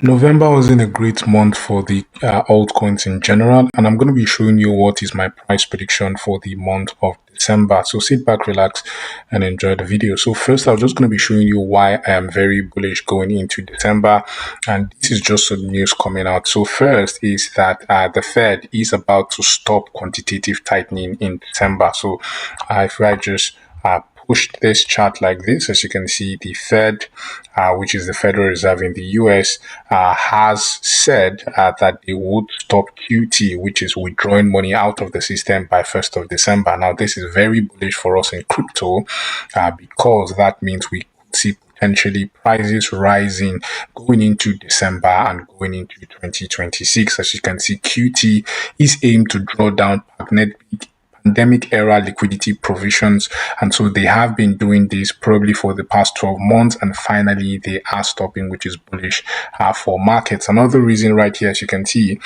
November wasn't a great month for the altcoins in general, and I'm going to be showing you what is my price prediction for the month of December. So sit back, relax, and enjoy the video. So first, I'm just going to be showing you why I am very bullish going into December, and this is just some news coming out. So first is that the Fed is about to stop quantitative tightening in December. So if I just pushed this chart like this. As you can see, the Fed, which is the Federal Reserve in the US, has said that they would stop QT, which is withdrawing money out of the system by 1st of December. Now, this is very bullish for us in crypto because that means we see potentially prices rising going into December and going into 2026. As you can see, QT is aimed to draw down pandemic era liquidity provisions. And so they have been doing this probably for the past 12 months. And finally, they are stopping, which is bullish for markets. Another reason right here, as you can see,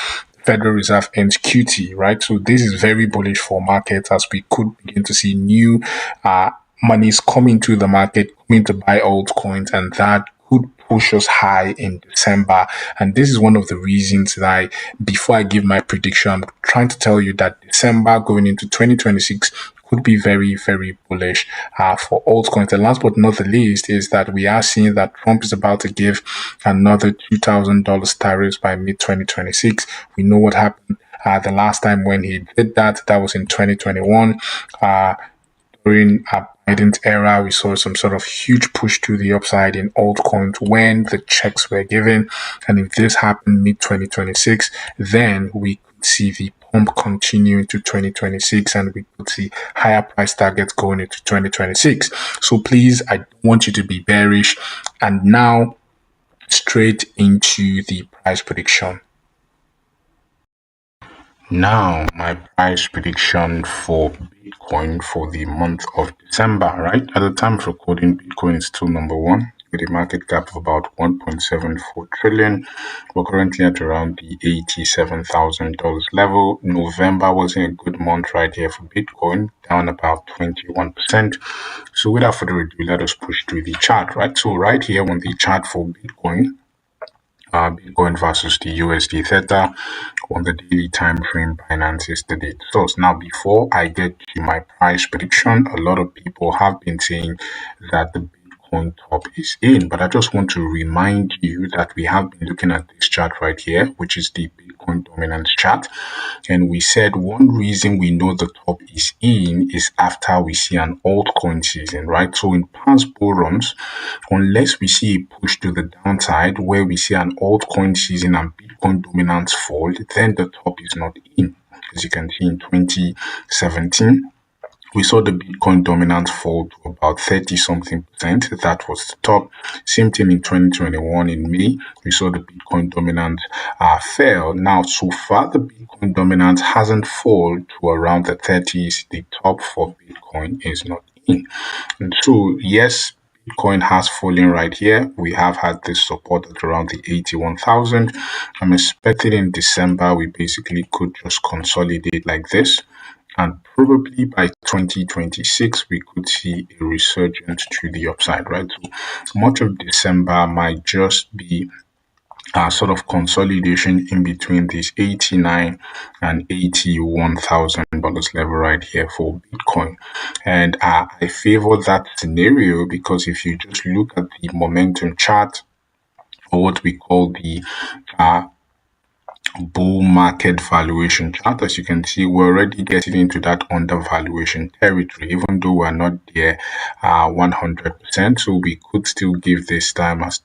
Federal Reserve ends QT, right? So this is very bullish for markets as we could begin to see new monies coming to the market, coming to buy altcoins, and that could push us high in December. And this is one of the reasons that before I give my prediction, I'm trying to tell you that December going into 2026 could be very, very bullish for altcoins. And last but not the least is that we are seeing that Trump is about to give another $2,000 tariffs by mid-2026. We know what happened the last time when he did that. That was in 2021. During Biden's era, we saw some sort of huge push to the upside in altcoins when the checks were given. And if this happened mid-2026, then we could see the pump continue into 2026 and we could see higher price targets going into 2026. So please, I don't want you to be bearish. And now straight into the price prediction. Now, my price prediction for Bitcoin for the month of December, right? At the time of recording, Bitcoin is still number one with a market cap of about 1.74 trillion. We're currently at around the $87,000 level. November wasn't a good month right here for Bitcoin, down about 21%. So without further ado, let us push through the chart, right? So right here on the chart for Bitcoin, Bitcoin versus the USD Theta on the daily time frame Binance yesterday. So now before I get to my price prediction, a lot of people have been saying that the Bitcoin top is in, but I just want to remind you that we have been looking at this chart right here, which is the Bitcoin dominance chart. And we said one reason we know the top is in is after we see an altcoin season, right? So in past bull runs, unless we see a push to the downside where we see an altcoin season and Bitcoin dominance fall, then the top is not in. As you can see in 2017, we saw the Bitcoin dominance fall to about 30 something percent. That was the top. Same thing in 2021 in May. We saw the Bitcoin dominance fell. Now, so far, the Bitcoin dominance hasn't fallen to around the 30s. The top for Bitcoin is not in. And so, yes, Bitcoin has fallen right here. We have had this support at around the 81,000. I'm expecting in December we basically could just consolidate like this. And probably by 2026, we could see a resurgence to the upside, right? So much of December might just be a sort of consolidation in between this 89 and $81,000 level right here for Bitcoin. And I favor that scenario because if you just look at the momentum chart, or what we call the bull market valuation chart, as you can see, we're already getting into that undervaluation territory, even though we're not there 100%. So we could still give this time as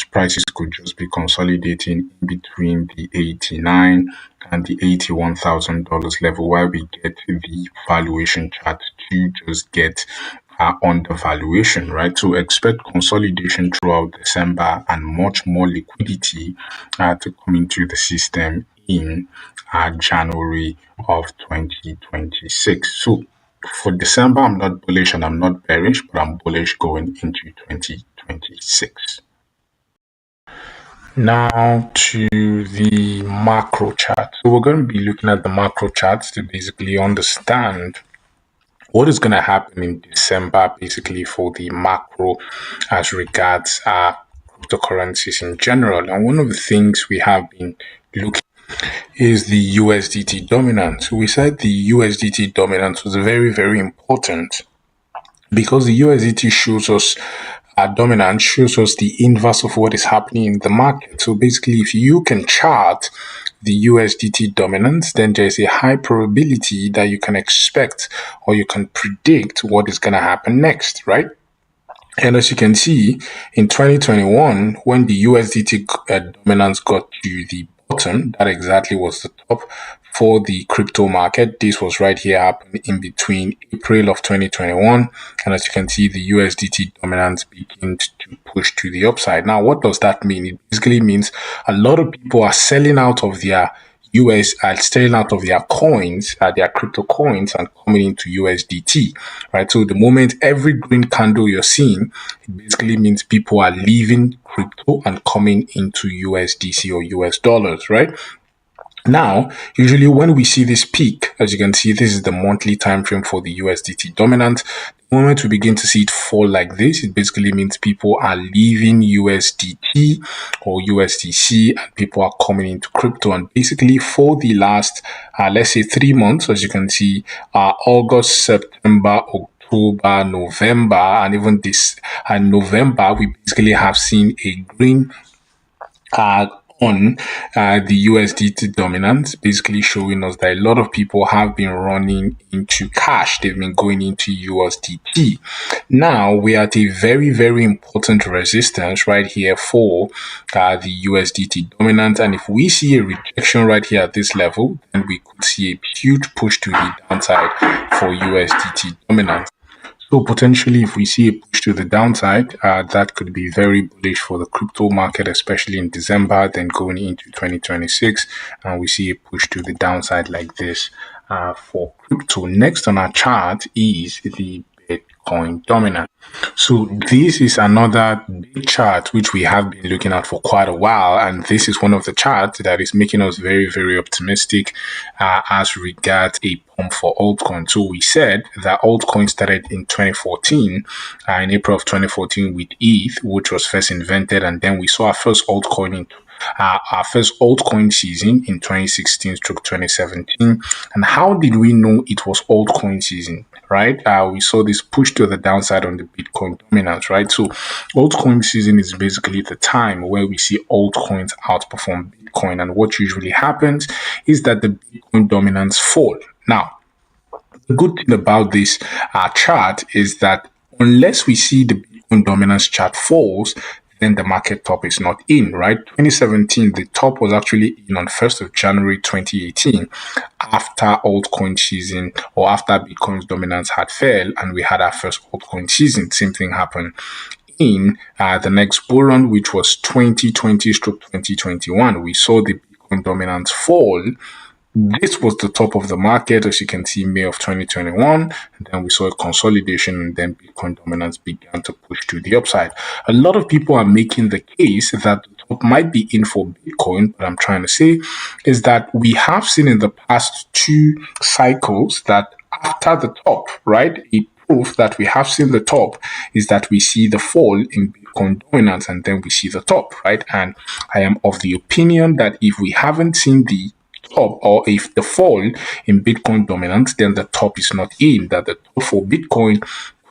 prices could just be consolidating in between the 89 and the $81,000 level, while we get the valuation chart to just get on the valuation, right? So expect consolidation throughout December and much more liquidity to come into the system in January of 2026. So for December, I'm not bullish and I'm not bearish, but I'm bullish going into 2026. Now to the macro chart. So we're going to be looking at the macro charts to basically understand what is going to happen in December, basically for the macro as regards cryptocurrencies in general. And one of the things we have been looking is the USDT dominance. We said the USDT dominance was very, very important because the USDT shows us dominance, shows us the inverse of what is happening in the market. So basically, if you can chart the USDT dominance, then there's a high probability that you can expect or you can predict what is going to happen next, right? And as you can see, in 2021, when the USDT dominance got to the bottom, that exactly was the top for the crypto market. This was right here happening in between April of 2021. And as you can see, the USDT dominance began to push to the upside. Now, what does that mean? It basically means a lot of people are selling out of their US are selling out of their coins, their crypto coins, and coming into USDT, right? So the moment every green candle you're seeing, it basically means people are leaving crypto and coming into USDC or US dollars, right? Now, usually when we see this peak, as you can see, this is the monthly time frame for the USDT dominant. The moment we begin to see it fall like this, it basically means people are leaving USDT or USDC and people are coming into crypto. And basically for the last, let's say 3 months, as you can see, August, September, October, November, and even this November, we basically have seen a green on the USDT dominance, basically showing us that a lot of people have been running into cash. They've been going into USDT. Now we are at a very, very important resistance right here for the USDT dominance. And if we see a rejection right here at this level, then we could see a huge push to the downside for USDT dominance. So potentially, if we see a push to the downside, that could be very bullish for the crypto market, especially in December, then going into 2026, and we see a push to the downside like this for crypto. Next on our chart is the Bitcoin dominance. So this is another big chart which we have been looking at for quite a while, and this is one of the charts that is making us very, very optimistic as regards a pump for altcoin. So we said that altcoin started in 2014, in April of 2014 with ETH, which was first invented, and then we saw our first altcoin in our first altcoin season in 2016 through 2017. And how did we know it was altcoin season, right? We saw this push to the downside on the Bitcoin dominance, right? So altcoin season is basically the time where we see altcoins outperform Bitcoin. And what usually happens is that the Bitcoin dominance fall. Now, the good thing about this chart is that unless we see the Bitcoin dominance chart falls, then the market top is not in, right? 2017, the top was actually in on 1st of January 2018 after altcoin season or after Bitcoin's dominance had fell and we had our first altcoin season. Same thing happened in the next bull run, which was 2020-2021. We saw the Bitcoin dominance fall. This was the top of the market, as you can see, May of 2021. And then we saw a consolidation, and then Bitcoin dominance began to push to the upside. A lot of people are making the case that the top might be in for Bitcoin. What I'm trying to say is that we have seen in the past 2 cycles that after the top, right, a proof that we have seen the top is that we see the fall in Bitcoin dominance and then we see the top, right? And I am of the opinion that if we haven't seen the top, or if the fall in Bitcoin dominance, then the top is not in, that the top for Bitcoin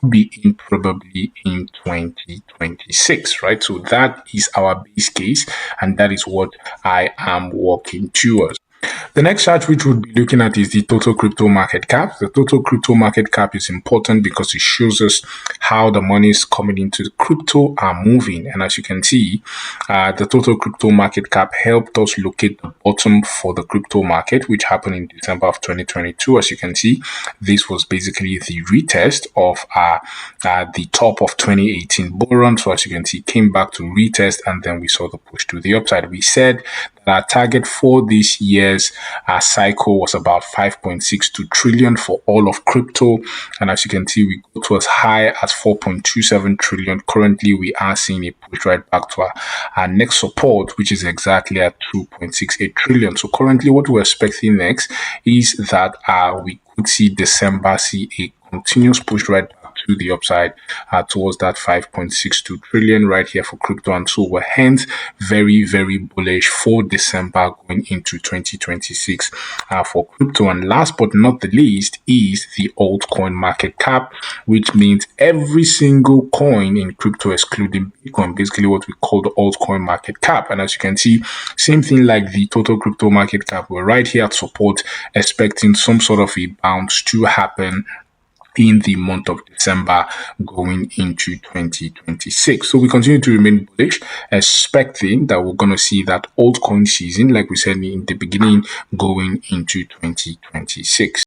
could be in probably in 2026, right? So that is our base case, and that is what I am working towards. The next chart which we'll be looking at is the total crypto market cap. The total crypto market cap is important because it shows us how the monies coming into crypto are moving. And as you can see, the total crypto market cap helped us locate the bottom for the crypto market, which happened in December of 2022. As you can see, this was basically the retest of the top of 2018 bull run. So as you can see, came back to retest, and then we saw the push to the upside. We said that our target for this year's cycle was about 5.62 trillion for all of crypto, and as you can see, we go to as high as 4.27 trillion. Currently we are seeing a push right back to our next support, which is exactly at 2.68 trillion. So currently what we're expecting next is that we could see December see a continuous push right back to the upside towards that 5.62 trillion right here for crypto. And so we're hence very, very bullish for December going into 2026 for crypto. And last but not the least is the altcoin market cap, which means every single coin in crypto excluding Bitcoin, basically what we call the altcoin market cap. And as you can see, same thing like the total crypto market cap, we're right here at support, expecting some sort of a bounce to happen in the month of December going into 2026. So we continue to remain bullish, expecting that we're going to see that altcoin season, like we said in the beginning, going into 2026.